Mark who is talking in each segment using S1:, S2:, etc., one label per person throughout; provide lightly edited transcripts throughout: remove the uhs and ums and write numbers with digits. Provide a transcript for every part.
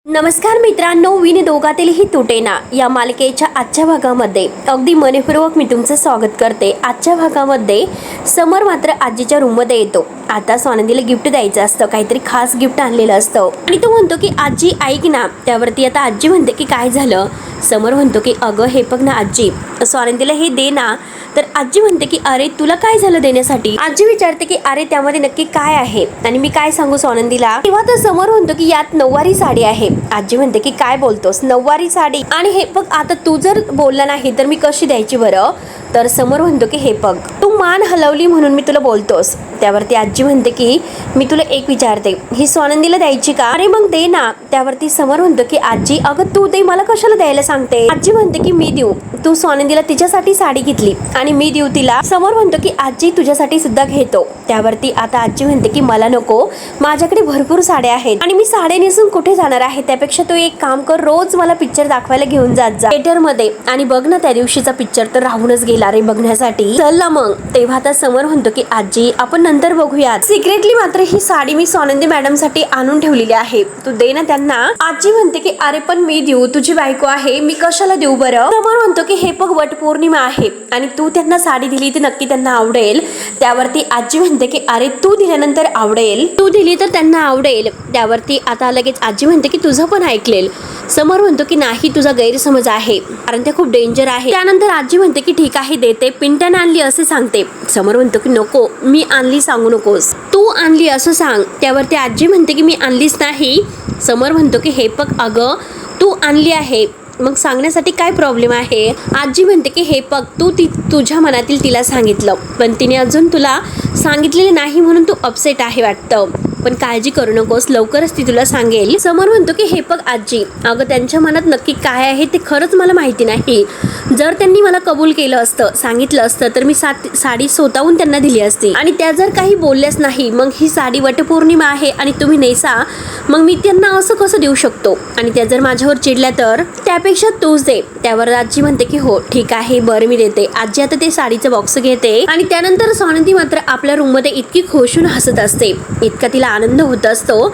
S1: नमस्कार मित्रांनो, विणी दोघातीलही तुटेना या मालिकेच्या आजच्या भागामध्ये अगदी मनपूर्वक मी तुमचं स्वागत करते। आजच्या भागामध्ये समर मात्र आजीच्या रूममध्ये येतो। आता स्वानंदीला गिफ्ट द्यायचं असतं, काहीतरी खास गिफ्ट आणलेलं असतं आणि तो म्हणतो की आजी ऐक ना। त्यावरती आता आजी म्हणते की काय झालं। समर म्हणतो की अगं हे बघ ना आजी, स्वानंदीला हे दे ना। तर आजी म्हणते की अरे तुला काय झालं देण्यासाठी। आजी विचारते की अरे त्यामध्ये नक्की काय आहे आणि मी काय सांगू स्वानंदीला। तेव्हा तर समर म्हणतो की यात नऊवारी साडी आहे। आजी म्हणते की काय बोलतोस, नऊवारी साडी आणि हे बघ आता तू जर बोलला नाही तर मी कशी द्यायची बरं। तर समर म्हणतो की हे बघ तू मान हलवली म्हणून मी तुला बोलतोस। त्यावरती आजी म्हणते की मी तुला एक विचारते, ही स्वानंदीला द्यायची का। अरे मग दे ना। त्यावरती समर म्हणतो की आजी अगं तू दे, मला कशाला द्यायला सांगते। आजी म्हणते की मी देऊ, तू स्वानंदीला तिच्यासाठी साडी घेतली आणि मी देऊ तिला। समर म्हणतो की आजी तुझ्यासाठी सुद्धा घेतो। त्यावरती आता आजी म्हणते की मला नको, माझ्याकडे भरपूर साड्या आहेत आणि मी साड्या नेसून कुठे जाणार आहे। त्यापेक्षा तू एक काम कर, रोज मला पिक्चर दाखवायला घेऊन जात जा थिएटर मध्ये। आणि बघ ना त्या दिवशीचा पिक्चर तर राहूनच गेला रे बघण्यासाठी, चल ना मग। तेव्हा आता समर म्हणतो की आजी आपण नंतर बघूयात, सिक्रेटली मात्र ही साडी मी स्वानंदी मॅडम साठी आणून ठेवलेली आहे, तू दे ना त्यांना। आजी म्हणते की अरे पण मी देऊ, तुझी बायको आहे, मी कशाला देऊ बरं। समर म्हणतो की हे बघ वटपौर्णिमा आहे आणि तू त्यांना साडी दिली तर नक्की त्यांना आवडेल। त्यावरती आजी म्हणते की अरे तू दिल्यानंतर आवडेल, तू दिली तर त्यांना आवडेल। त्यावरती आता लगेच आजी म्हणते की तुझं पण ऐकलेल। समर म्हणतो की नाही तुझा गैरसमज आहे, कारण ते खूप डेंजर आहे। त्यानंतर आजी म्हणते की ठीक आहे देते, पिंट्याने आणली असे सांगते। समर म्हणतो की नको, मी आणली सांगू नकोस, तू आणली असं सांग। त्यावरती आजी म्हणते की मी आणलीच नाही। समर म्हणतो की हे बघ अगं तू आणली आहे, मग सांगण्यासाठी काय प्रॉब्लेम आहे। आजी म्हणते की हे बघ तू तुझ्या मनातील तिला सांगितलं, पण तिने अजून तुला सांगितलेले नाही म्हणून तू अपसेट आहे वाटतं, पण काळजी करू नकोस, लवकरच ती तुला सांगेल। समर म्हणतो की हे बघ आजी अगं त्यांच्या मनात नक्की काय आहे ते खरंच मला माहिती नाही। जर त्यांनी मला कबूल केलं असतं, सांगितलं असतं तर मी साडी स्वतःहून त्यांना दिली असती आणि त्या जर काही बोलल्याच नाही, मग ही साडी वटपौर्णिमा आहे आणि तुम्ही नेसा, मग मी त्यांना असं कसं देऊ शकतो। आणि त्या जर माझ्यावर चिडल्या तर त्यापेक्षा तूच दे। त्यावर आजी म्हणते की हो ठीक आहे बरं मी देते। आजी आता ते साडीचं बॉक्स घेते आणि त्यानंतर स्वानंदी मात्र आपल्या रूम मध्ये इतकी खुशून हसत असते, इतका तिला आनंद होत असतो,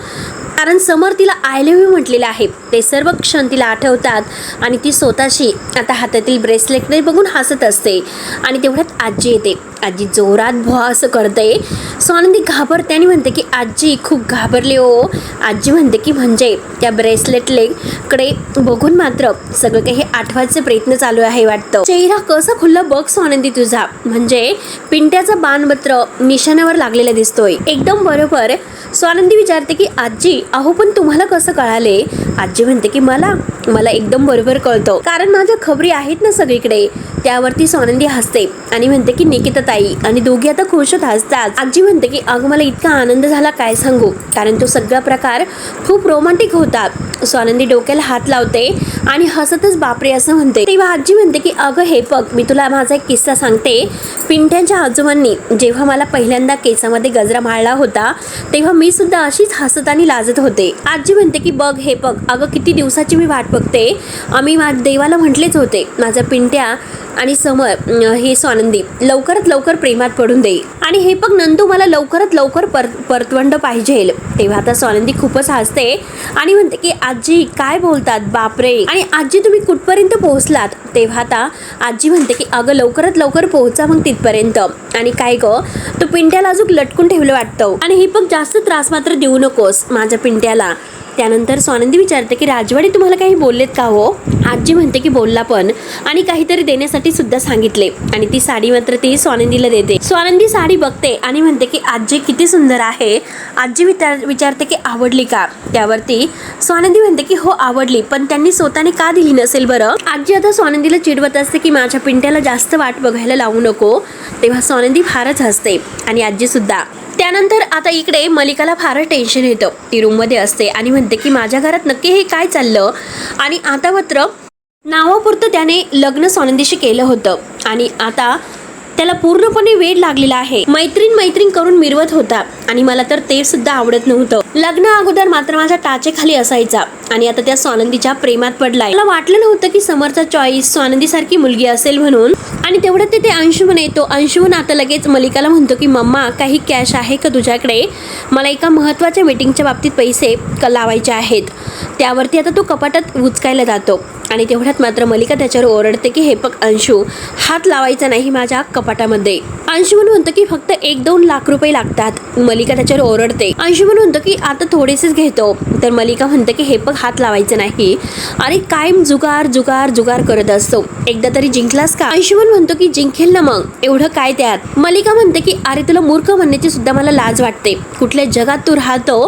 S1: कारण समर तिला आय लव्ह यू म्हटलेलं आहे। ते सर्व क्षण तिला आठवतात आणि ती स्वतःशी आता हातातील ब्रेसलेट बघून हसत असते। आणि तेवढ्यात आजी येते, आजी जोरात भुआ असं करते। स्वानंदी घाबरते आणि म्हणते की आजी खूप घाबरले हो। आजी म्हणते की म्हणजे त्या ब्रेसलेटकडे बघून मात्र सगळं काही आठवायचे प्रयत्न चालू आहे वाटतं। चेहरा कसा खुल्ला बघ स्वानंदी तुझा, म्हणजे पिंट्याचा बाण मात्र निशाण्यावर लागलेला दिसतोय एकदम बरोबर। स्वानंदी विचारते की आजी अहो पण तुम्हाला कसं कळाले। आजी म्हणते की मला एकदम बरोबर कळतं, कारण माझ्या खबरी आहेत ना सगळीकडे। त्यावरती स्वानंदी हसते आणि म्हणते की निकिता ताई, आणि दोघी आता खुशत हसतात। आजी म्हणते की अगं मला इतका आनंद झाला काय सांगू, कारण तो सगळा प्रकार खूप रोमॅन्टिक होता। स्वानंदी डोक्याला हात लावते आणि हसतच बापरे असं म्हणते। तेव्हा आजी म्हणते की अगं हे बघ मी तुला माझा एक किस्सा सांगते। पिंट्यांच्या आजोबांनी जेव्हा मला पहिल्यांदा केसामध्ये गजरा माळला होता, तेव्हा मी सुद्धा अशीच हसत आणि लाजत होते। आजी म्हणते की बघ हे बघ अगं किती दिवसाची मी वाट बघते। आम्ही देवाला म्हटलेच होते माझा पिंट्या आणि समर ही स्वानंदी लवकरात लवकर प्रेमात पडून देईल, आणि हे बघ नंदू मला लवकरात लवकर परतवंड पाहिजे। तेव्हा आता स्वानंदी खूपच हसते आणि म्हणते की आजी काय बोलतात बापरे, आणि आजी तुम्ही कुठपर्यंत पोहोचलात। तेव्हा आता आजी म्हणते की अगं लवकरात लवकर पोहोचा मग तिथपर्यंत, आणि काय ग तो पिंट्याला अजून लटकून ठेवलं वाटतं, आणि हे बघ जास्त त्रास मात्र देऊ नकोस माझ्या पिंट्याला। त्यानंतर स्वानंदी विचारते की राजवाडी तुम्हाला काही बोललेत का हो। आजी म्हणते की बोलला पण, आणि काहीतरी देण्यासाठी सुद्धा सांगितले, आणि ती साडी मात्र ती स्वानंदीला देते। स्वानंदी साडी बघते आणि म्हणते की आजी किती सुंदर आहे। आजी विचारते की आवडली का। त्यावरती स्वानंदी म्हणते की हो आवडली, पण त्यांनी स्वतःने का दिली नसेल बरं। आजी आता स्वानंदीला चिडवत असते की माझ्या पिंट्याला जास्त वाट बघायला लावू नको। तेव्हा स्वानंदी फारच हसते आणि आजी सुद्धा। त्यानंतर आता इकडे मलिकाला फारच टेन्शन येतं, ती रूममध्ये असते आणि म्हणते की माझ्या घरात नक्की हे काय चाललं, आणि आता मात्र नावापुरतं त्याने लग्न स्वानंदीशी केलं होतं, आणि आता त्याला पूर्णपणे वेड लागलेला आहे. मैत्रीण मैत्रीण करून मिरवत होता आणि मला तर ते सुद्धा आवडत नव्हतं. लग्न अगोदर मात्र माझ्या टाचेखाली असायचा आणि आता त्या स्वानंदीच्या प्रेमात पडलाय. मला वाटलं नव्हतं की समरचा चॉईस स्वानंदी सारखी मुलगी असेल म्हणून. आणि तेवढ्यात तिथे अंशुमन येतो. अंशुमन आता लगेच मलिकाला म्हणतो की मम्मा काही कॅश आहे का तुझ्याकडे, मला एका महत्त्वाच्या मीटिंगच्या बाबतीत पैसे लावायचे आहेत. त्यावरती आता तो कपाटात उचकायला जातो आणि तेवढ्यात मात्र मलिका त्याच्यावर ओरडते की हे बघ अंशू, हात लावायचा नाही माझ्या कपाटामध्ये. अंशुमन म्हणतो की फक्त 1-2 लाख रुपये लागतात. मलिका त्याच्यावर ओरडते. अंशुमन म्हणतो की आता थोडेसेच घेतो. तर मलिका म्हणते की हे बघ हात लावायचं नाही. अरे कायम जुगार जुगार जुगार करत असतो, एकदा तरी जिंकलास का? अंशुमन म्हणतो की जिंकेल ना मग, एवढं काय त्यात. मलिका म्हणते की अरे तुला मूर्ख म्हणण्याची सुद्धा मला लाज वाटते. कुठल्या जगात तू राहतो?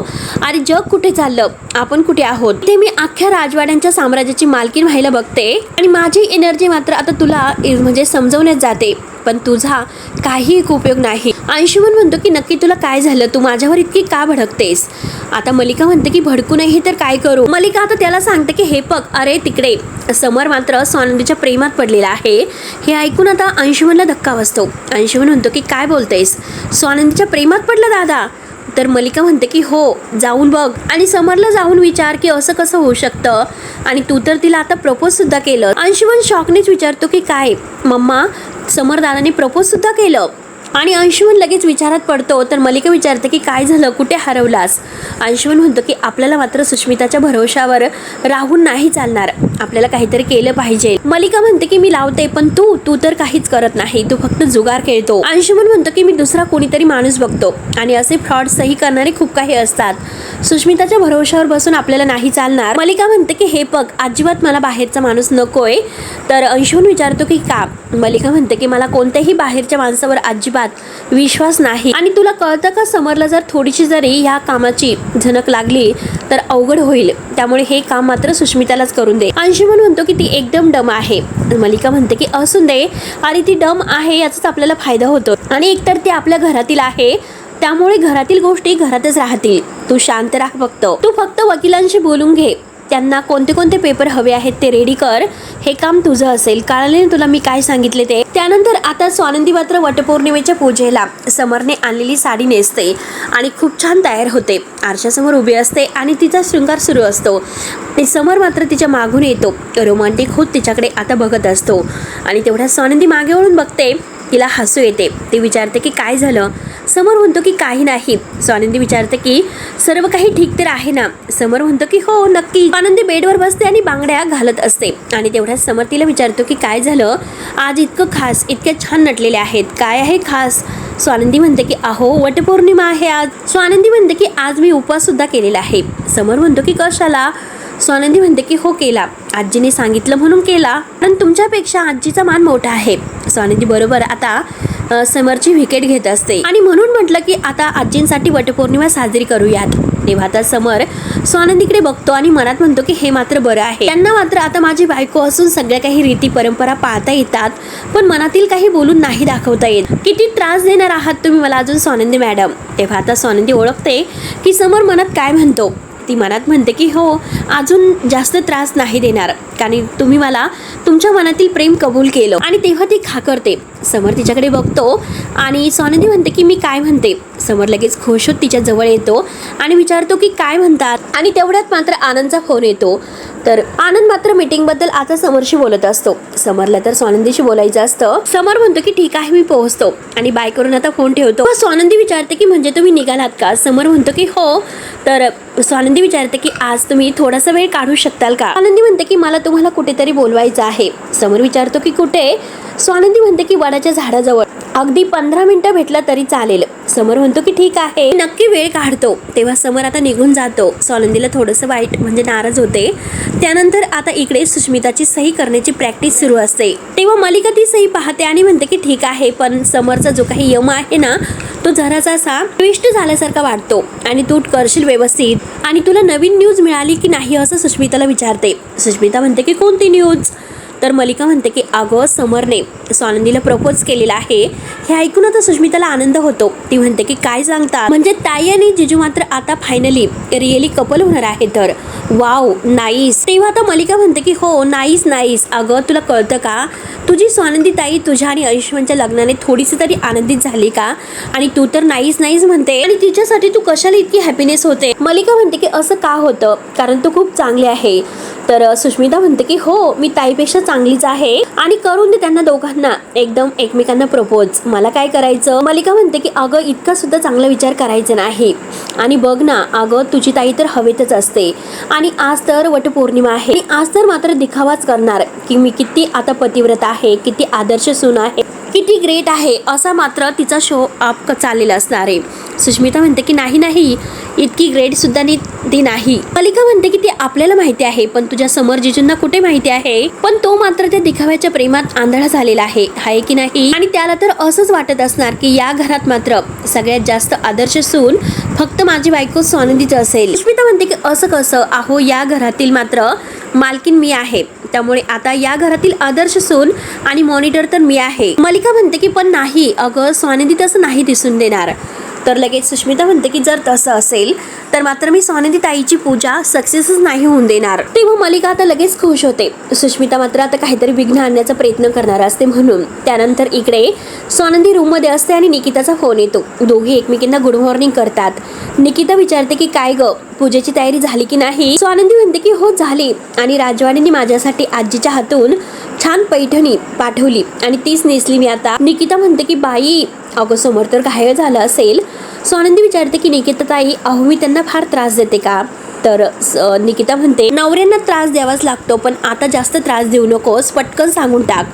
S1: अरे जग कुठे चाललं, आपण कुठे आहोत? ते मी अख्ख्या राजवाड्यांच्या साम्राज्याची मालकीण व्हायला बघते आणि माझी एनर्जी मात्र आता तुला म्हणजे समजवण्यात जाते, पण तुझा काही उपयोग नाही. अंशुमन म्हणतो की नक्की तुला काय झालं, तू माझ्यावर इतकी का भडकतेस? आता मलिका म्हणते की भडकू नाही तर काय करू? मलिका आता त्याला सांगते की हे बघ, अरे तिकडे समर मात्र स्वानंदीच्या प्रेमात पडलेला आहे. हे ऐकून आता अंशुमनला धक्का बसतो. अंशुमन म्हणतो की काय बोलतेस, स्वानंदीच्या प्रेमात पडला दादा? तर मलिका म्हणते की हो, जाऊन बघ आणि समरला जाऊन विचार की असं कसं होऊ शकतं, आणि तू तर तिला आता प्रपोज सुद्धा केलं. अंशुमन शॉकनेच विचारतो की काय मम्मा, समर दादाने प्रपोज सुद्धा केलं? आणि अंशुमन लगेच विचारात पडतो. तर मलिका विचारते की काय झालं, कुठे हरवलास? अंशुमन म्हणतो की आपल्याला मात्र सुष्मिताच्या भरोशावर राहून नाही चालणार, आपल्याला काहीतरी केलं पाहिजे. मलिका म्हणते की मी लावते, पण तू तर काहीच करत नाही, तू फक्त जुगार खेळतो. अंशुमन म्हणतो की मी दुसरा कोणीतरी माणूस बघतो आणि असे फ्रॉड सही करणारे खूप काही असतात, सुष्मिताच्या भरोशावर बसून आपल्याला नाही चालणार. मलिका म्हणते की हे बघ, अजिबात मला बाहेरचा माणूस नकोय. तर अंशुमन विचारतो की का? मलिका म्हणते की मला कोणत्याही बाहेरच्या माणसावर अजिबात विश्वास नाही, आणि तुला कळतं का समरला जर थोडीशी जरी ह्या कामाची झनक लागली तर अवघड होईल, त्यामुळे हे काम मात्र सुष्मितालाच करून दे. अंशुमन म्हणतो की ती एकदम डम आहे. मलिका म्हणते की असून दे, अरे ती डम आहे याचाच आपल्याला फायदा होतो, आणि एकतर ती आपल्या घरातील आहे, त्यामुळे घरातील गोष्टी घरातच राहतील. तू शांत राहा, तू फक्त वकिलांशी बोलून घे, त्यांना कोणते कोणते पेपर हवे आहेत ते रेडी कर, हे काम तुझं असेल. कळाले तुला मी काय सांगितले ते? त्यानंतर आता स्वानंदी मात्र वटपौर्णिमेच्या पूजेला समरने आणलेली साडी नेसते आणि खूप छान तयार होते. आरशासमोर उभी असते आणि तिचा शृंगार सुरू असतो. समर मात्र तिच्या मागून येतो, रोमांटिक होत तिच्याकडे आता बघत असतो. आणि तेवढ्या स्वानंदी मागे वळून बघते, तिला हसू येते. ती विचारते की काय झालं? समर म्हणतो की काही नाही. स्वानंदी विचारते की सर्व काही ठीक तर आहे ना? समर म्हणतो की हो नक्की. स्वानंदी बेडवर बसते आणि बांगड्या घालत असते. आणि तेवढ्यात समर तिला विचारतो की काय झालं, आज इतकं खास, इतक्या छान नटलेले आहेत, काय आहे खास? स्वानंदी म्हणते की अहो वटपौर्णिमा आहे आज. स्वानंदी म्हणते की आज मी उपवास सुद्धा केलेला आहे. समर म्हणतो की कशाला? स्वानंदी म्हणते की हो केला, आजीने सांगितलं म्हणून केला, पण तुमच्यापेक्षा आजीचा मान मोठा आहे. स्वानंदी बरोबर आता समरची विकेट घेत असते आणि म्हणून म्हटलं की आता आजींसाठी वटपौर्णिमा साजरी करूयात. तेव्हा आता समर स्वानंदीकडे बघतो आणि मनात म्हणतो की हे मात्र बरं आहे, त्यांना मात्र आता माझी बायको असून सगळ्या काही रीती परंपरा पाळता येतात, पण मनातील काही बोलून नाही दाखवता येत. किती त्रास देणार आहात तुम्ही मला अजून स्वानंदी मॅडम? तेव्हा आता स्वानंदी ओळखते की समर मनात काय म्हणतो. ती मनात म्हणते की हो, अजून जास्त त्रास नाही देणार, कारण तुम्ही मला तुमच्या मनातील प्रेम कबूल केलं. आणि तेव्हा ती खाकरते. समर तिच्याकडे बघतो आणि स्वानंदी म्हणते की मी काय म्हणते. समर लगेच खुश होत तिच्या जवळ येतो आणि विचारतो की काय म्हणतात. आणि तेवढ्यात मात्र आनंदचा फोन येतो. तर आनंद मात्र मीटिंग बद्दल आता समरशी बोलत असतो. समरला तर स्वानंदीशी बोलायचं असतं. समर म्हणतो की ठीक आहे मी पोहोचतो आणि बाय करून आता फोन ठेवतो. स्वानंदी विचारते की म्हणजे तुम्ही निघालात का? समर म्हणतो की हो. तर स्वानंदी विचारते की आज तुम्ही थोडासा वेळ काढू शकताल का? स्वानंदी म्हणते की मला तुम्हाला कुठेतरी बोलवायचं आहे. समर विचारतो की कुठे? स्वानंदी म्हणते की वडाच्या झाडाजवळ, अगदी 15 मिनिटं भेटला तरी चालेल. समर म्हणतो की ठीक आहे, नक्की वेळ काढतो. तेव्हा समर आता निघून जातो. स्वानंदीला थोडंसं वाईट म्हणजे नाराज होते. त्यानंतर आता इकडे सुष्मिताची सही करण्याची प्रॅक्टिस सुरू असते. तेव्हा मलिका ती सही पाहते आणि म्हणते की ठीक आहे, पण समरचा जो काही यम आहे ना तो जरासा असा ट्विस्ट झाल्यासारखा वाटतो आणि तू करशील व्यवस्थित, आणि तुला नवीन न्यूज मिळाली की नाही असं सुष्मिताला विचारते. सुष्मिता म्हणते की कोणती न्यूज? तर मलिका म्हणते की अगं समरने स्वानंदीला प्रपोज केलेला आहे. हे ऐकून आता सुष्मिताला आनंद होतो. ती म्हणते की काय सांगता, म्हणजे ताई आणि जिजू मात्र आता फायनली रिअली कपल होणार आहे. तर वाव नाईस. तेव्हा आता मलिका म्हणते की हो नाईस नाईस. अगं तुला कळतं का, तुझी स्वानंदी ताई तुझ्या आणि आयुष्यमानच्या लग्नाने थोडीशी तरी आनंदित झाली का? आणि तू तर नाईस नाईस म्हणते आणि तिच्यासाठी तू कशाला इतकी हॅपीनेस होते? मलिका म्हणते की असं का होतं, कारण तू खूप चांगली आहे. तर सुष्मिता म्हणते की हो मी ताईपेक्षा चांगलीच आहे आणि करून दे त्यांना दोघांना एकदम एकमेकांना प्रपोज. मला काय करायचं? मलिका म्हणते की अगं इतका सुद्धा चांगला विचार करायचा नाही. आणि बघ ना अगं तुझी ताई तर हवेतच असते आणि आज तर वटपौर्णिमा आहे. आज तर मात्र दिखावाच करणार की मी किती आता पतिव्रत आहे, किती आदर्श सून आहे, किती ग्रेट आहे, असा मात्र तिचा शो अप चाललेला असणार आहे. सुष्मिता म्हणते की नाही नाही इतकी ग्रेट सुद्धा ती नाही. मलिका म्हणते की ती आपल्याला माहिती आहे पण तुझ्या समर जिजूंना कुठे माहिती आहे? पण तो मात्र त्या दिखाव्याच्या प्रेमात आंधळा झालेला आहे की नाही? आणि त्याला तर असंच वाटत असणार की या घरात मात्र सगळ्यात जास्त आदर्श सून फक्त माझी बायको स्वानंदीच असेल. सुष्मिता म्हणते की असं कसं? अहो या घरातील मात्र मालकीन मी आहे, त्यामुळे आता या घरातील आदर्श सून आणि मॉनिटर तर मी आहे. मलिका म्हणते की पण नाही अगं स्वानंदी तसं नाही दिसून देणार. तर लगेच सुष्मिता म्हणते की जर तसं असेल तर मात्र मी स्वानंदी ताईची पूजा सक्सेसच नाही होऊन देणार. तेव्हा मलिका आता लगेच खुश होते. सुष्मिता मात्र आता काहीतरी विघ्न आणण्याचा प्रयत्न करणार असते म्हणून. त्यानंतर इकडे स्वानंदी रूम मध्ये असते आणि निकिताचा फोन येतो. दोघी एकमेकींना गुड मॉर्निंग करतात. निकिता विचारते की काय ग पूजेची तयारी झाली की नाही? स्वानंदी म्हणते की हो झाली आणि राजवाडींनी माझ्यासाठी आजीच्या हातून छान पैठणी पाठवली आणि तीच नेसली मी आता. निकिता म्हणते की बाई अगं समोर तर घायल झालं असेल. स्वानंदी विचारते की निकिता ताई अहो मी त्यांना फार त्रास देते का? तर निकिता म्हणते नवऱ्यांना त्रास द्यावाच लागतो पण आता जास्त त्रास देऊ नकोस, पटकन सांगून टाक.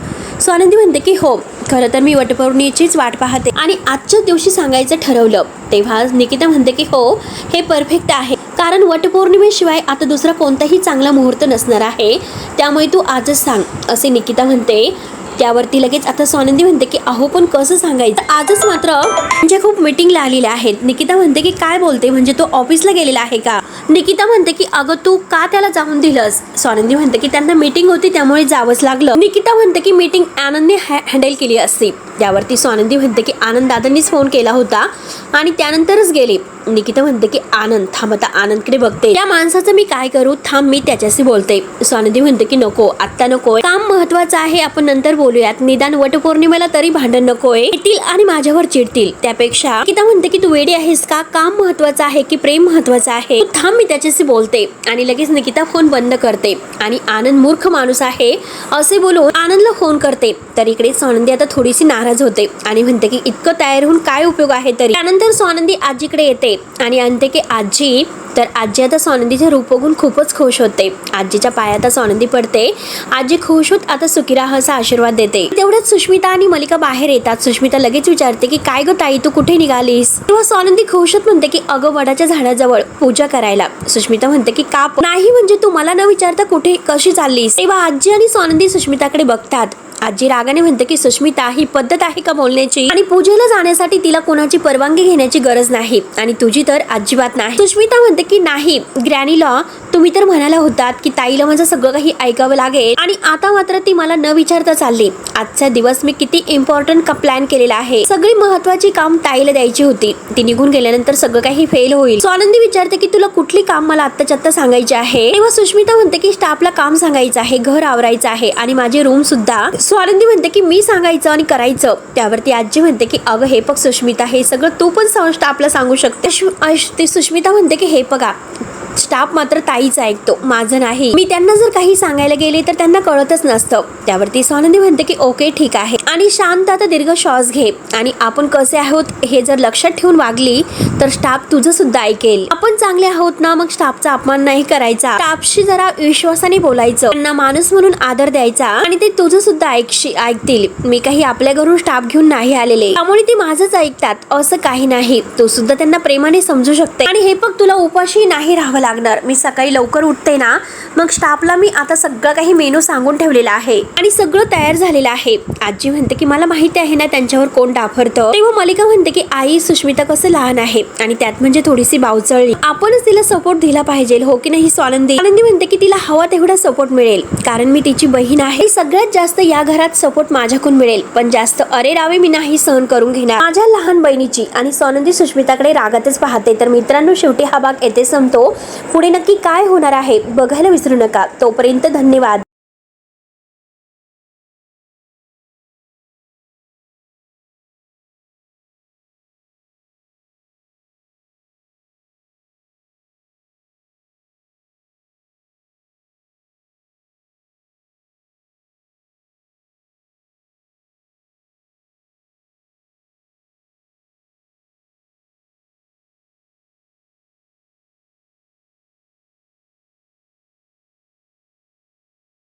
S1: स्वानंदी म्हणते की हो खरं तर मी वटपौर्णिमेचीच वाट पाहते आणि आजच्या दिवशी सांगायचं ठरवलं. तेव्हा निकिता म्हणते की हो हे परफेक्ट आहे कारण वटपौर्णिमेशिवाय आता दुसरा कोणताही चांगला मुहूर्त नसणार आहे, त्यामुळे तू आजच सांग असे निकिता म्हणते. त्यावरती लगेच आता स्वानंदी म्हणते की अहो पण कसं सांगायचं, आजच मात्र म्हणजे खूप मीटिंगला आलेल्या आहेत. निकिता म्हणते की काय बोलते, म्हणजे तो ऑफिसला गेलेला आहे का? निकिता म्हणते की अगं तू का त्याला जाऊन दिलंस? स्वानंदी म्हणते की त्यांना मीटिंग होती त्यामुळे जावंच लागलं. निकिता म्हणते की मीटिंग आनंदने हँडल केली असती. त्यावरती स्वानंदी म्हणते की आनंद दादांनीच फोन केला होता आणि त्यानंतरच गेले. निकिता म्हणते की आनंद थांब, आता आनंदकडे बघते, त्या माणसाचं मी काय करू, थांब मी त्याच्याशी बोलते. स्वानंदी म्हणते की नको आत्ता नको, काम महत्वाचं आहे, आपण नंतर बोलूयात, निदान वटपौर्णिमेला तरी भांडण नकोय, येतील आणि माझ्यावर चिडतील त्यापेक्षा. निकिता म्हणते की तू वेडी आहेस का? काम महत्वाचं आहे की प्रेम महत्वाचं आहे? थांब मी त्याच्याशी बोलते. आणि लगेच निकिता फोन बंद करते आणि आनंद मूर्ख माणूस आहे असे बोलून आनंदला फोन करते. तर इकडे स्वानंदी आता थोडीशी नाराज होते आणि म्हणते की इतकं तयार होऊन काय उपयोग आहे तरी. त्यानंतर स्वानंदी आजीकडे येते आणि आणते की आजी. तर आजी आता स्वानंदीचे रूप बघून खूपच खुश होते. आजीच्या पायात स्वानंदी पडते. आजी खुश होत आता सुखी राहा असा आशीर्वाद देते. तेवढ्यात सुष्मिता आणि मलिका बाहेर येतात. सुष्मिता लगेच विचारते की काय ग ताई तू कुठे निघालीस? तेव्हा स्वानंदी खुश होत म्हणते की अगं वडाच्या झाडाजवळ पूजा करायला. सुष्मिता म्हणते की का नाही, म्हणजे तू मला न विचारता कुठे कशी चाललीस? तेव्हा आजी आणि स्वानंदी सुष्मिताकडे बघतात. आजी रागाने म्हणते की सुष्मिता ही पद्धत आहे का बोलण्याची? आणि पूजेला जाण्यासाठी तिला कोणाची परवानगी घेण्याची गरज नाही आणि तुझी तर अजिबात नाही. सुष्मिता म्हणते की नाही ग्रॅनीला तुम्ही तर म्हणाला होतात की ताईला माझं सगळं काही ऐकावं लागेल आणि आता मात्र ती मला न विचारता चालली. आजचा दिवस मी किती इम्पॉर्टंट प्लॅन केलेला आहे, सगळी महत्वाची काम ताईला द्यायची होती, ती निघून गेल्यानंतर सगळं काही फेल होईल. स्वानंदी विचारते की तुला कुठली काम मला आत्ताच्या आत्ता सांगायची आहे? तेव्हा सुष्मिता म्हणते की स्टाफला काम सांगायचं आहे, घर आवरायचं आहे आणि माझी रूम सुद्धा. स्वानंदी म्हणते की मी सांगायचं आणि करायचं. त्यावरती आजी म्हणते की अगं हे बघ सुष्मिता हे सगळं तू पण स्टाफला सांगू शकते. सुष्मिता म्हणते की हे बघा स्टाफ मात्र ताईच ऐकतो, माझं नाही. मी त्यांना जर काही सांगायला गेले तर त्यांना कळतच नसतं. त्यावरती स्वानंदी म्हणते की ओके ठीक आहे आणि शांत आता दीर्घ श्वास घे आणि आपण कसे आहोत हे जर लक्षात ठेवून वागली तर स्टाफ तुझं सुद्धा ऐकेल. आपण चांगले आहोत ना, मग स्टाफचा अपमान नाही करायचा, स्टाफशी जरा विश्वासाने बोलायचं, त्यांना माणूस म्हणून आदर द्यायचा आणि ते तुझं सुद्धा ऐकतील. मी काही आपल्या घरून स्टाफ घेऊन नाही आलेले, त्यामुळे ते माझंच ऐकतात असं काही नाही. तू सुद्धा त्यांना प्रेमाने समजू शकते आणि हे बघ तुला उपाशी नाही राहावं लागणार. मी सकाळी लवकर उठते ना, मग स्टाफला मी आता सगळं काही मेनू सांगून ठेवलेला आहे आणि सगळं तयार झालेलं आहे. आजी म्हणते की मला माहिती आहे ना त्यांच्यावर कोण डाफरतं. तेव्हा मलिका म्हणते की आई सुष्मिता कसं लहान आहे आणि त्यात म्हणजे थोडीशी बावचळली, आपणच तिला सपोर्ट दिला पाहिजे हो की नाही? स्वानंदी म्हणते की तिला हवा तेवढा सपोर्ट मिळेल कारण मी तिची बहीण आहे. सगळ्यात जास्त या घरात सपोर्ट माझ्याकडून मिळेल, पण जास्त अरे रावे मी नाही सहन करून घेणार माझ्या लहान बहिणीची. आणि स्वानंदी सुष्मिताकडे रागातच पाहते. तर मित्रांनो शेवटी हा भाग येथे संपतो. पुढे नक्की काय होणार आहे बघायला विसरू नका. तोपर्यंत धन्यवाद.